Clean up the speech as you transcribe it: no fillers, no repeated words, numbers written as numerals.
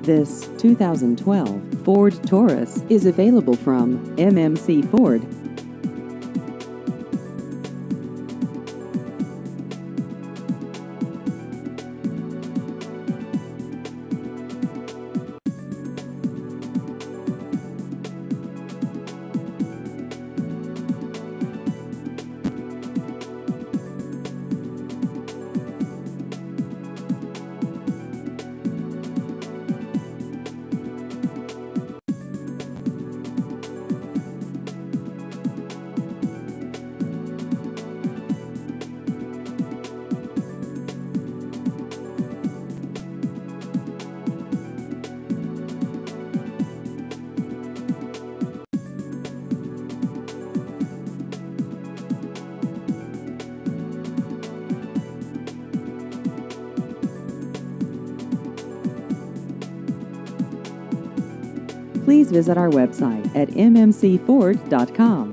This 2012 Ford Taurus is available from MMC Ford. Please visit our website at mmcford.com.